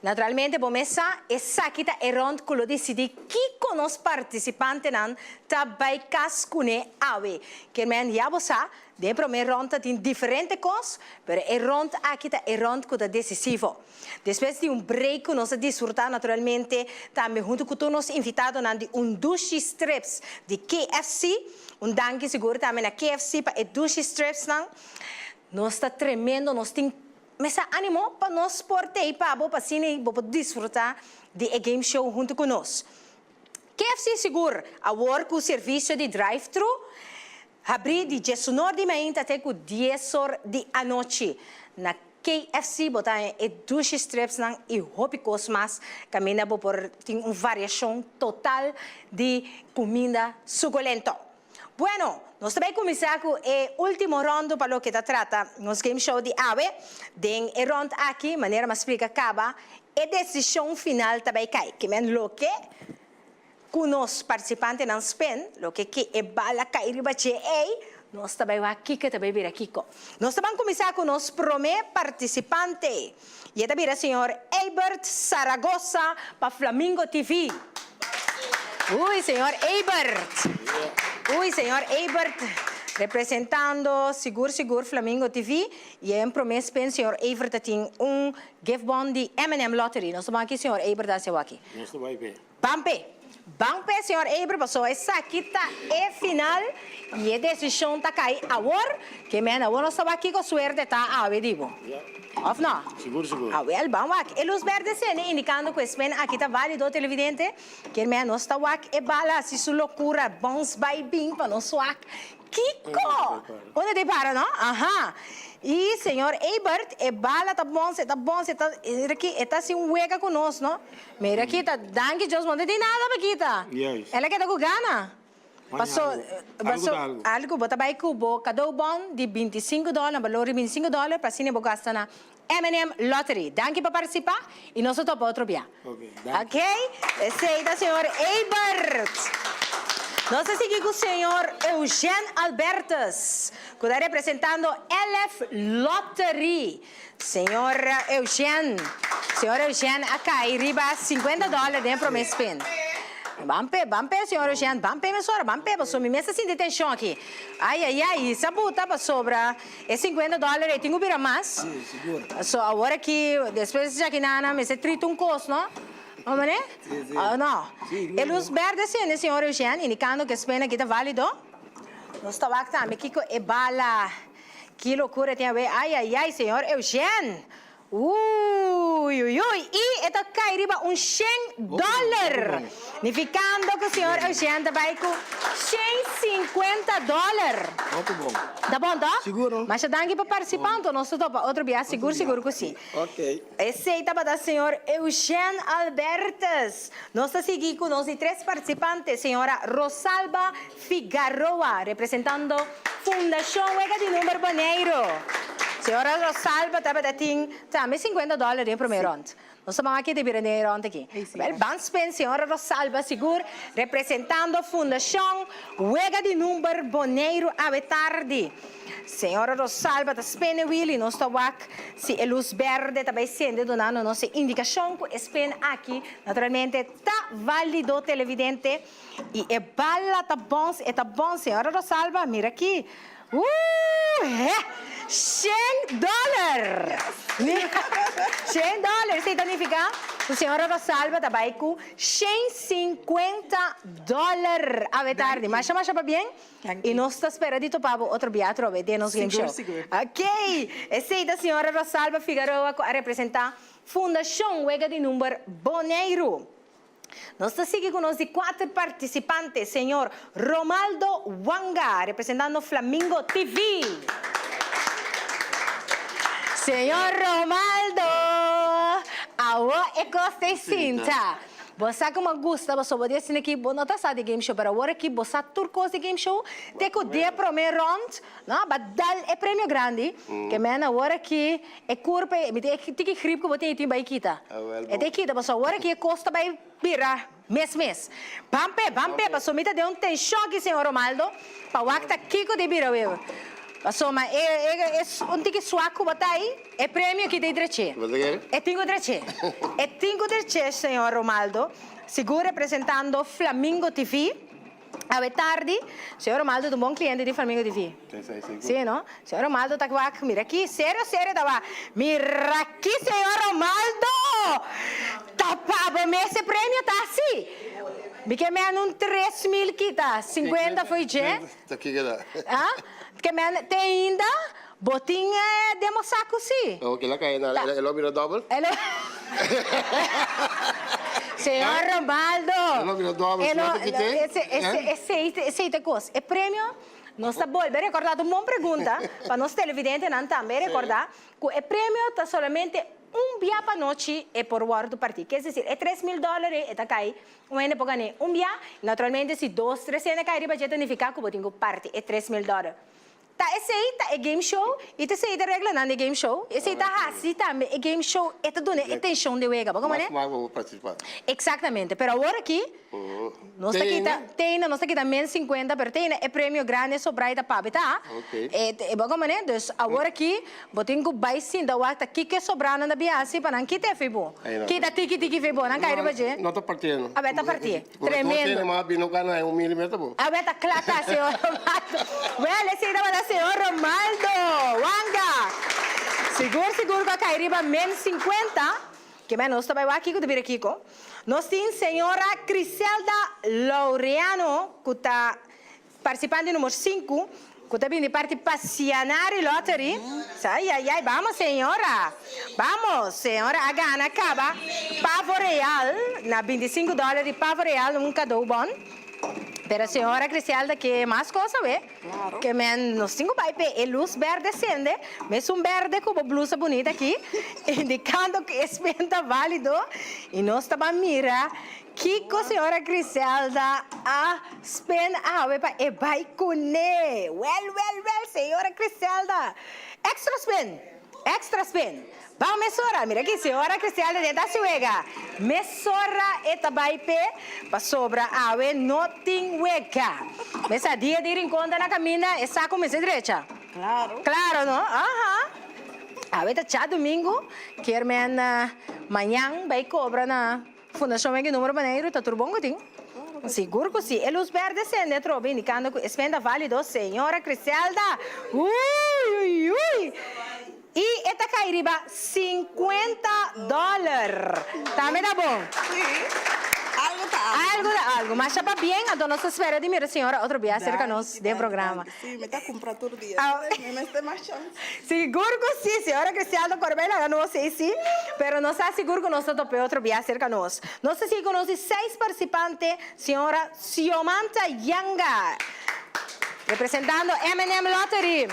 Naturalmente, bomessa e sakita e round kulo decidi chi con os partecipanti nan tabai kaskune awe. Che men ya bosa, dentro me round tin differente cos, per e round akita e round kuda decisivo. Después de un break nos disfrutar naturalmente también junto con nos invitado nan di un dushi strips di KFC, un danke seguro también a KFC pa e dushi strips nan. Nos está tremendo, nos tin mesa animo para nós portei para cine para desfrutar de game show junto conosco. KFC seguro a work o serviço de drive-thru abrir de 19 de manhã até 10 horas da noite. Na KFC botar e duas strips nang e hopi cosmas camina por tem uma variação total de comida suculento. Bueno, nós também começamos com o último round para o que trata nos game show de ave. Den o round aqui, maneira mais explica acaba, e decisão final também cai. Que men lo que com os participantes não spend, lo que é bala cai riba che nós também aqui que também vira Kiko. Nós também começar com os primeiro participante. E também o senhor Eibert Saragossa para Flamingo TV. Ui, senhor Eibert. Ui, senhor Eibert, representando Seguro Flamingo TV. E em promessa, senhor Eibert tem gift bond de M&M Lottery. Nós estamos aqui, senhor Eibert, da seu aqui. Nós estamos aí. Bangpe, senhor Eibert, passou essa aqui tá é final e a decisão tá cai agora que men agora nós estamos aqui com suerte tá digo. Of não? Seguro. Well, vamos aqui. E luz verde se indicando que esse aqui tá válido televidente que men nós estamos aqui e bala se su loucura bons by bing para nós aqui. Kiko! Onde te para, não? Aham. E senhor Eibert, e bala tá bom, aqui está assim hueca conosco, não? Mira aqui tá danke Deus, não tem nada para aqui tá. Yes. Ela que tá com gana. Passou algo, bota vai cubo, cada bom de $25, valor de $25 para cine bogasta na M&M Lottery. Danke para participar e nós topo outro dia. Ok? Aceita, senhor Eibert. Nós seguimos com o senhor Eugênio Albertas, que está representando LF Lottery. Senhor Eugênio, acá arriba $50 dentro do mês pen. Bampe, senhor Eugênio, bampe, passou minha mesa sem detenção aqui. Ai, sabuta, passou para $50, eu tenho que vir mais. Sim, seguro. So, agora que, depois já que nada, me se trita custo, não? Vamos, né? Sim. Não. E luz verde, sim, senhor Eugênio, indicando que a pena aqui está válido. Nós estamos aqui também, Kiko, e bala. Que loucura tem a ver. Ai, senhor Eugênio. Ui. E ito cai riba $100. Significando que o senhor Eugênio vai com $150. Muito bom. Tá bom, tá? Seguro. Mas já para participando, nós estamos outro dia, seguro que sim. Ok. Aceita para o senhor Eugênio Albertas. Nós seguimos com os 3 participantes, senhora Rosalba Figueroa, representando Fundação Wega de Número Boneiro. Senhora Rosalba, também $50 em primeiro round. Nós estamos aqui de primeiro round aqui. Banspen, senhora Rosalba, seguro, representando Fundação Wega de Número Boneiro à tarde. Senhora Rosalba, da Spene Willy, nós estamos aqui, se a luz verde também sendo donando nossa indicação, que Spene aqui, naturalmente, está válido televidente. E é bala, tá bom, senhora Rosalba, mira aqui. $100. $100. Sei significa? A senhora Rosalba trabalha com $150. Ave tarde, mas chama bem? E nós estamos esperando de topar outro teatro, de nos game show. Seguro. Ok. Essa da senhora Rosalba Figueroa a representar Fundação Huega de Número Boneiro. Nós estamos seguindo com de 4 participantes, senhor Romaldo Wanga, representando Flamingo TV. Senhor Romaldo, agora é que sinta. Você como gosta, você pode dizer aqui, não está de game show, mas agora aqui você turcos de game show, tem que o dia primeiro round, não, mas dá é prêmio grande, que mena agora aqui é curva, tem que grip que você tem vai quitar. É tem que você agora aqui custa vai virar mês. Bampe, você me dá tensão aqui, senhor Romaldo, para o acta Kiko de virar eu. Insomma, è un tiki suaco batai e premio che dei drece. E tingo drece. E tingo drece, signor Romaldo, sicuro rappresentando Flamingo TV. Ave tardi, signor Romaldo è un buon cliente di Flamingo TV. Sì, no? Signor Romaldo, tá aqui, mira aqui, sério, tá mira aqui, signor Romaldo! Tá pago, esse prêmio tá assim. Mi che me hanno un 3.000 kita, 50 foi je. Tá aqui que dá. Ah? Que me tem ainda botinha de moçaco sim. Ok, lá cai na lobby no double. Senhor Romaldo. Lobby no double. Esse coisa. É prêmio. Nós está bom, bem recordado uma pergunta para nós televidentes não também recordar que o prêmio está somente dia para noite e por hora do partido. Quer dizer, é $3.000 e tá cai. Para ganhar dia, naturalmente se 2, 3 anos cair, vai significar que eu tenho parte é $3.000. Tá, esse aí tá é game show e esse aí tá regra não é game show. Esse aí tá assim também é game show. É tudo né atenção de wega, como né? Mas vou participar. Exatamente. Pero agora aqui nós tá aqui nós tá aqui também 50, pero tem é prêmio grande sobrai da pabe, tá? É bom como né? Então agora aqui vou ter que vai sim da wata aqui que sobrando na biase para não quitar febo. Que da tiki febo, não cai baje. Não tá partindo. A beta partir. Tremendo. Você mas bino cana é 1 milímetro bom. A beta clata senhor Romaldo. Well, esse aí da senhor Romaldo. Wanga. Seguro que a cairiba menos 50. Que menos também aqui que tu vira Kiko. Nós temos senhora Criselda Laureano, que está participando número 5, que está vindo de parte Passianari Lottery. Ai, vamos senhora. Vamos, senhora. A gana acaba. Pavo Real, na $25 de Pavo Real, um cadeau bom. Pero a senhora Criselda, que mais coisa, vê? Claro. Que nós temos que luz verde acende, mas verde com uma blusa bonita aqui, indicando que esse está válido. E nós estamos mira que a senhora Criselda spend e vai com ele. Well, senhora Criselda. Extra spin. Vamos mesora, mira aqui, senhora Criselda de da suega. Mesora eta baipe, pa sobra awe nothing wega. Mesa dia de ir em conta na caminha, e saco mesa direita. Claro, não? Awe tá chá domingo, que manhã vai cobra na Fundação Huega de Número Boneiro, tá tudo bom, Coutinho? Seguro que sim. E luz verde sende trobe, indicando que espenda válido, senhora Criselda. Ui. E esta cairiba $50. Tá me dá bom? Sim. Algo. Mas já para bem, a dona espera de mira senhora outro dia cerca nós de programa. Sim, me dá comprar todo dia. Mas tem mais chance. Seguro que sim, senhora Cristiano Corbela, não sei se, pero nós está seguro que nós tope outro dia cerca nós. Nós se conhece 6 participantes, senhora Xiomanta Yanga, representando M&M Lottery.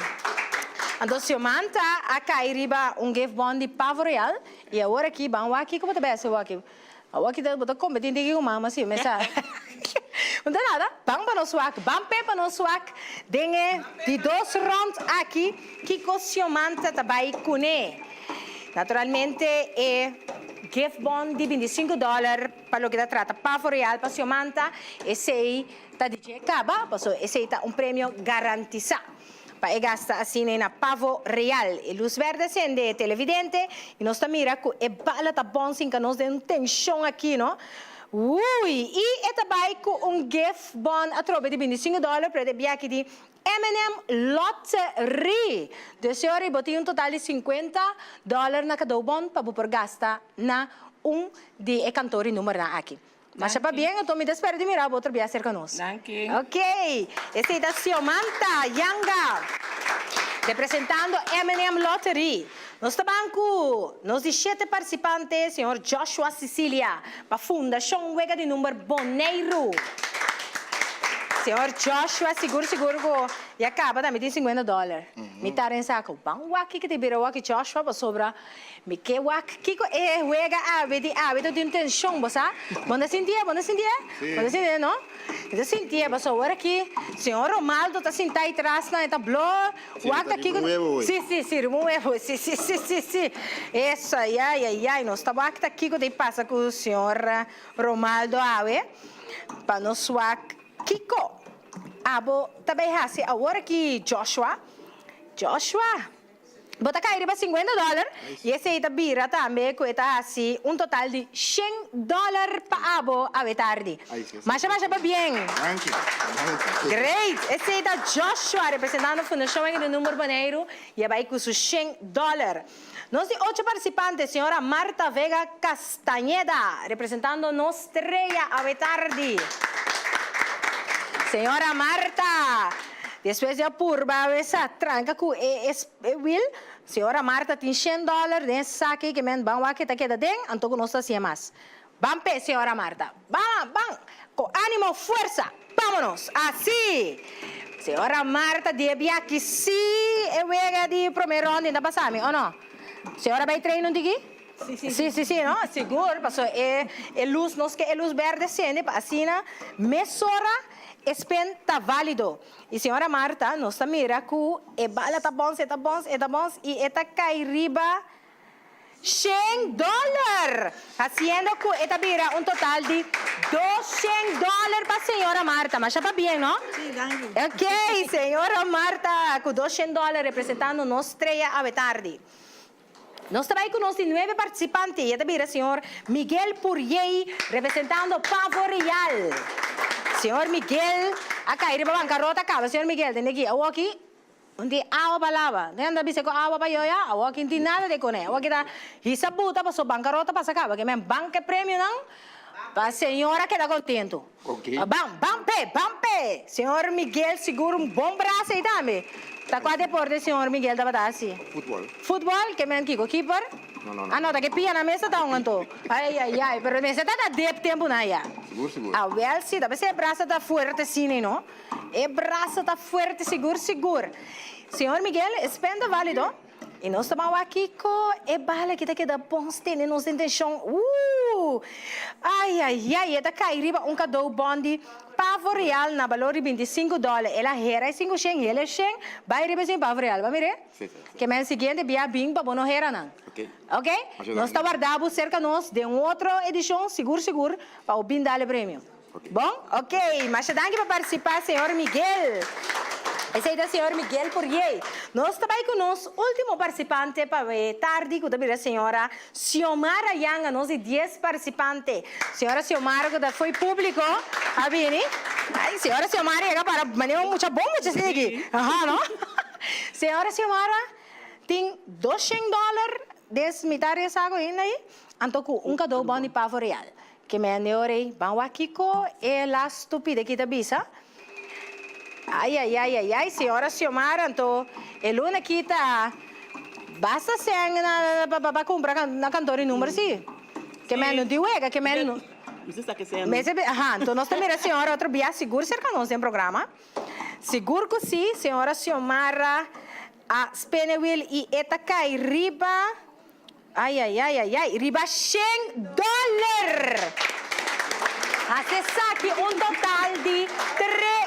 Então, Xiomanta, a cairiba gift bond de Pavo Real, e agora aqui, vamos aqui, como te bem, aqui. Agora aqui, vou competir com mama, sim, mas não tem nada, vamos para nós swak, vamos para nós swak, dengue de 2 rounds aqui, que com Xiomanta também cune. Naturalmente, é gift bond de $25 para o que trata Pavo Real para Xiomanta, esse aí está de acaba, esse aí está prêmio garantizado. Para gastar assim na Pavo Real. E luz verde acende televidente e nós estamos mirando que é bala tá bom sim que nós temos tensão aqui, não? Ui, e também com gift bon a troca de $25 para de aqui de M&M Lottery. De senhora, botei total de $50 na cada bon para por gastar na de cantori número aqui. Mas para bem, eu me despero de mirar, outro dia cerca nós. Danke. Ok, esta é da Xiomanta Yanga, representando M&M Lottery. Nosso banco, nós de 7 participantes, senhor Joshua Sicilia, para a Fundação Wega de Número Boneiro. Senhor Joshua, seguro, e acaba também de $50. Me tá em saco. Bang waki que te vira waki Joshua, para sobra. Me que waki, kiko Wega ave de intenção, bosa. Bom sentia? Bom sentia, não? Então sentia, para sobra aqui. Senhor Romaldo tá sentado atrás na tablo. Waki aqui. Sim, removo. Sim. Essa, ai, nós tá waki aqui que te passa com o senhor Romaldo ave. Para nós waki Kiko. Abo também assim, agora que Joshua, bota cair para $50 e esse aí bira também que está assim total de $100 para abo a tarde. Mas para bem. Great. Esse aí Joshua representando a Fundação de Número Boneiro e vai com os $100. Nós temos 8 participantes, senhora Marta Vega Castaneda, representando nossa estreia a tarde. Senhora Marta, depois de apurba essa tranca com Will, senhora Marta tem $100 nesse saque que men bang wake tá queda den, anto nós assim mais. Bampe, senhora Marta. Bang, com ânimo, força. Vámonos, assim. Senhora Marta, debia aqui sim, eu vega de primeiro ano ainda passame, ou não? Senhora vai treinar de aqui? Sim, não? Seguro, passou é luz, nós que é luz verde sende, assim, mesora SPEN está válido. E senhora Marta, nós mira que é bala tá bom, e está cai riba $100. Haciendo que está vira total de $200 para a senhora Marta. Mas está bem, não? Sim, danke. Ok, senhora Marta, com $200 representando nossa estreia a tarde. Nós também com 9 participantes. E também o senhor Miguel Purier, representando Pavo Real. Senhor Miguel, a cair para bancarrota acaba. Senhor Miguel, tem aqui, aqui, onde água para lava. Tem anda bice com água para yoya, aqui não tem nada de coné. Aqui está, isa buta, passou bancarrota para acaba. Que mesmo banca prêmio não, para a senhora que está contento. Ok. Bampe. Senhor Miguel, segura bom braço aí também. Tá qual deporte, senhor Miguel, da batasi? Futebol, que men kiko keeper? No. Ah, no, tá que pia na mesa tá onto. Ai, pero mesa tá de tempo na ya. Seguro. Ah, well, sim, tá se braço tá forte sim, não? E braço tá forte, seguro. Senhor Miguel, espenda válido. E nós estamos aqui com a bala que está aqui da Ponste, e nós intenção. Ai, tá cairiba cadou bondi. Pavo Real na valor de $25. Ela era 500, ele é 100. Vai riba sem Pavo Real, vai ver? Sim. Que men seguinte via bing para bono era não. Ok? Nós está guardado cerca nós de outra edição, seguro, para o bim dar prêmio. Bom? Ok, mas danke para participar, senhor Miguel. Esse é o senhor Miguel Purier. Nós também com o nosso último participante para tarde, que também a senhora Xiomara Yanga, nós 10 participantes. Senhora Xiomara, que foi público, a Vini. Ai, senhora Xiomara, era para manejar muita bomba, você aqui. Não? Senhora Xiomara, tem $200 desse metade de água aí, então com cadô bom de Pavo Real. Que me aneorei, vamos aqui com a estupidez que está bisa. Ai, senhora Xiomara, então, luna aqui tá, basta ser para comprar na cantora número, sim? Que menos de uega, que menos. Você está querendo? Mas, então, nós também, a senhora, outro dia, seguro, cerca nós tem programa. Seguro que sim, senhora Xiomara, a Spenewil e eta cai riba, riba $100. Acessa aqui total de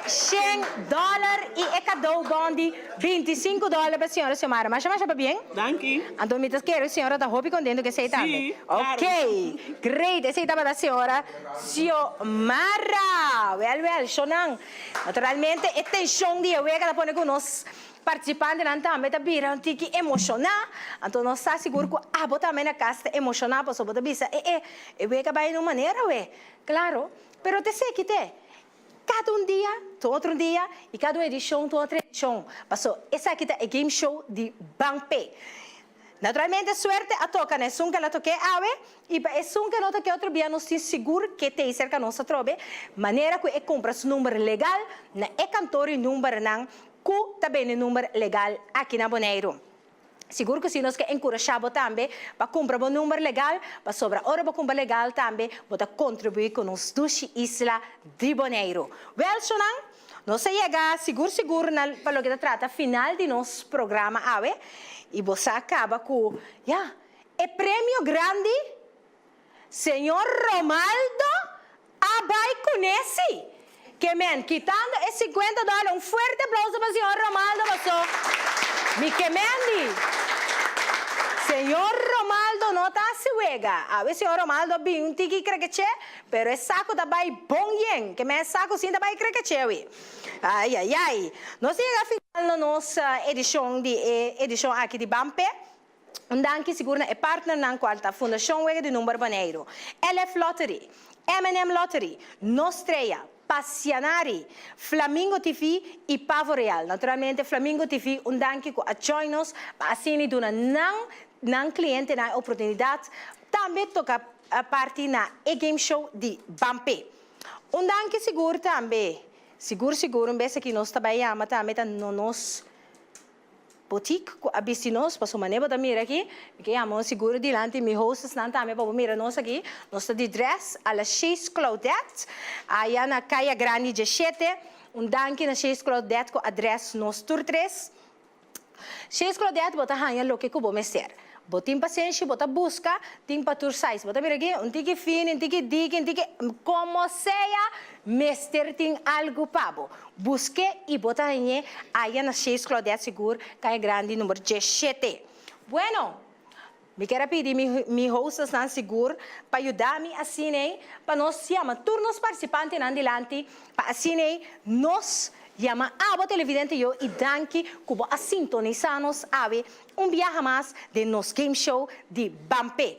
$300 e cadou bom de $25 para a senhora Xiomara. Mas para bem? Danke. Então, me quero, a senhora está roupa contente que você está. Sim, ok, great. Essa estava da senhora Xiomara. Well, Shonang. Naturalmente, atenção de eu que pone com nós participante não também tá bira um tiki emocionar, então nós está seguro que a bota também na casa emocionar para sobre bisa we que vai de uma maneira claro, pero te sei que te cada um dia, outro dia e cada edição, outra edição, passou essa aqui é game show de Bangpe. Naturalmente, suerte a toca, né? Sunga la toque ave e é sunga não toque outro dia nós temos seguro que tem cerca nossa trobe, maneira que compra o número legal na cantor e número não que também é número legal aqui na Bonaire. Seguro que se nós que encorajamos também para comprar um número legal, para sobrar hora para comprar legal também, para contribuir com os duas islas de Bonaire. Well, Sonang, nós chegamos seguro para o que trata final de nosso programa ave. E você acaba com, é prêmio grande, senhor Romaldo, vai conhece. Que men, quitando esse $50, forte aplauso para o senhor Romaldo, me quemendi. Senhor Romaldo, não está se wega. A ver, senhor Romaldo, bem um tiki crequeche, pero é saco da bai bom yen, que men saco sim da bai crequeche, ai. Nós chegamos final na nossa edição aqui de Bangpe. Danke seguro é partner na quarta Fundação Wega de Número Bonaire, LF Lottery, M&M Lottery, Nostreia, Passianari, Flamingo TV e Pavo Real. Naturalmente, Flamingo TV, danke a join nos, para assim de uma não cliente na oportunidade, também toca a parte na game show de Bangpe. Danke seguro também. Seguro, um vez que nós trabalhamos também no nosso boutique, a business, para sua maneira de mirar aqui, porque amo seguro dilante, me hostes não também para mirar nós aqui, nós de dress, a la Chez Claudette, aí na Caia Grande de 7, danke na Chez Claudette com a dress nos tour 3. Chez Claudette bota hanha lo que cubo messer. Botem paciência, bota busca, tem para tour size. Bota mira aqui, tique fino, tique dique, tique como seja, mestre tem algo pabo. Busque e bota aí na Chez Claudette seguro, Caia Grande número 17. Bueno, me quero pedir mi hostes não seguro para ajudar-me assim, para nós chamar turnos participantes não dilante, para assim nós chama abo televidente eu e danke cubo a sintonizar-nos ave viaje mais de nos game show de Bangpe.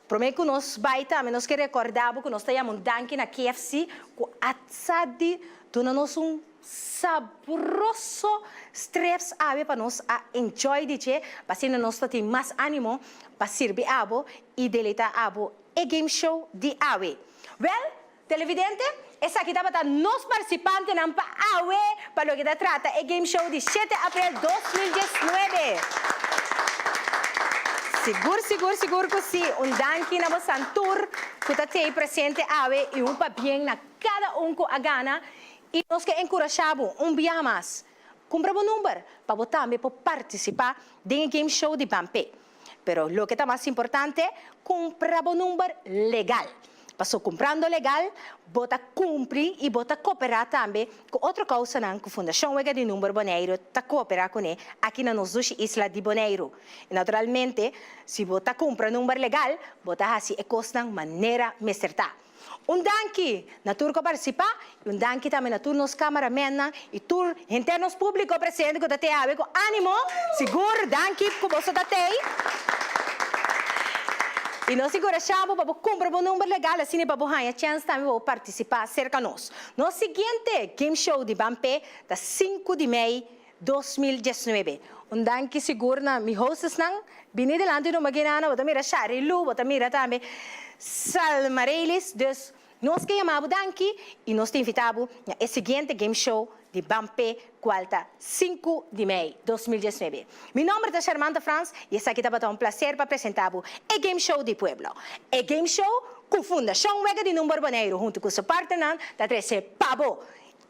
Prometo que nós vai também, nós que recordamos que nós temos danke na KFC com a tsadi dona-nos saboroso strips ave para nós a enjoy de che, para assim nós ter mais ânimo para servir abo e deletar abo e game show de ave. Well, televidente, essa aqui está para nós participantes na AWE para o que trata é Game Show de 7 de abril de 2019. Seguro que sim. Danke na vossa tour que está aí presente AWE e para bem na cada que a gana e nós que encorajamos viaje mais. Compra um número para votar para participar do Game Show de Bangpe. Pero o que está mais importante, compra um número legal. Passou comprando legal, bota cumprir e bota cooperar também com outra coisa não, que a Fundação Wega de Número Bonaire está cooperar com ele aqui na nossa isla de Bonaire. E naturalmente, se bota compra número legal, bota assim e custa de maneira mecerta. Danke na tour que participar, danke também na tour nos cameramen e tour internos público presente que está aí com ânimo, seguro, danke que você está aí. E nós encorajamos para comprar um número legal, assim para ganhar a chance também para participar cerca de nós. No seguinte Game Show de Bangpe, da 5 de maio de 2019. Danke seguro na mi hostes não, bini delante no maginana, bota mira Sharilu, bota mira também Salmarelis, dus nós que chamamos danke e nós te invitamos no seguinte Game Show de Bangpe, quarta 5 de maio de 2019. Meu nome é Charmanta Franz e essa aqui está um prazer para apresentar o Game Show de Pueblo. O Game Show com Fundação Wega de Número Bonaire, junto com seu parceiro, da 13 Pabo.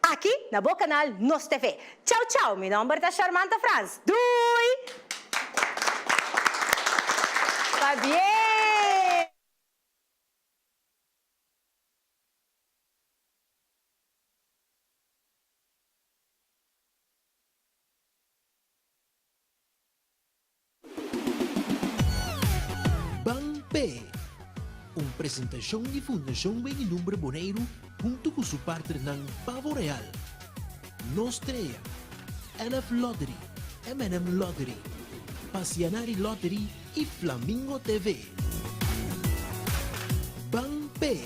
Aqui na Boa Canal Nos TV. Tchau, meu nome é Charmanta Franz. Dui! Tá bem! Bangpe, uma apresentação de Fundação Wega Número Bonaire junto com seu parceiro Pavo Real, Nostreia, LF Lottery, M&M Lottery, Passianari Lottery y Flamingo TV. Bang P.